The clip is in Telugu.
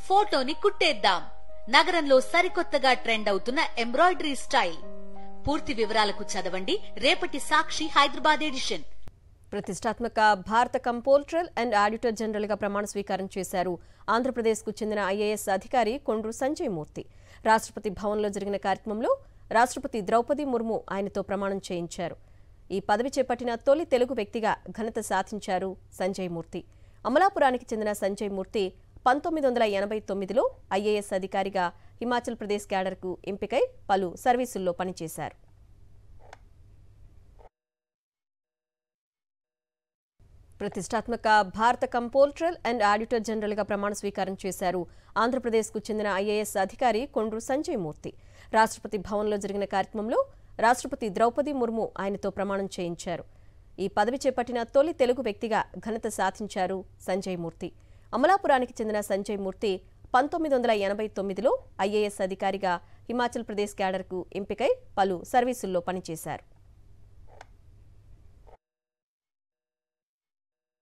ఫోటోని కుట్టేద్దాం. నగరంలో సరికొత్తగా ట్రెండ్ అవుతున్న ఎంబ్రాయిడరీ స్టైల్. పూర్తి వివరాలకు చదవండి రేపటి సాక్షి హైదరాబాద్ ఎడిషన్. ప్రతిష్టాత్మక భారత కంపోల్ట్రల్ అండ్ ఆడిటర్ జనరల్ గా ప్రమాణ స్వీకారం చేశారు ఆంధ్రప్రదేశ్ కు చెందిన ఐఏఎస్ అధికారి కొండ్రు సంజయ్ మూర్తి. రాష్ట్రపతి భవన్లో జరిగిన కార్యక్రమంలో రాష్ట్రపతి ద్రౌపది ముర్ము ఆయనతో ప్రమాణం చేయించారు. ఈ పదవి చేపట్టిన తొలి తెలుగు వ్యక్తిగా ఘనత సాధించారు సంజయ్ మూర్తి. అమలాపురానికి చెందిన సంజయ్ మూర్తి 1989లో ఐఏఎస్ అధికారిగా హిమాచల్ ప్రదేశ్ క్యాడర్కు ఎంపికై పలు సర్వీసుల్లో పనిచేశారు. ప్రతిష్టాత్మక భారత కంపోల్ట్రల్ అండ్ ఆడిటర్ జనరల్ గా ప్రమాణ స్వీకారం చేశారు ఆంధ్రప్రదేశ్ కు చెందిన ఐఏఎస్ అధికారి కొండ్రు సంజయ్ మూర్తి. రాష్ట్రపతి భవన్లో జరిగిన కార్యక్రమంలో రాష్ట్రపతి ద్రౌపది ముర్ము ఆయనతో ప్రమాణం చేయించారు. ఈ పదవి చేపట్టిన తొలి తెలుగు వ్యక్తిగా ఘనత సాధించారు సంజయ్ మూర్తి. అమలాపురానికి చెందిన సంజయ్ మూర్తి 1989లో ఐఏఎస్ అధికారిగా హిమాచల్ ప్రదేశ్ క్యాడర్కు ఎంపికై పలు సర్వీసుల్లో పనిచేశారు.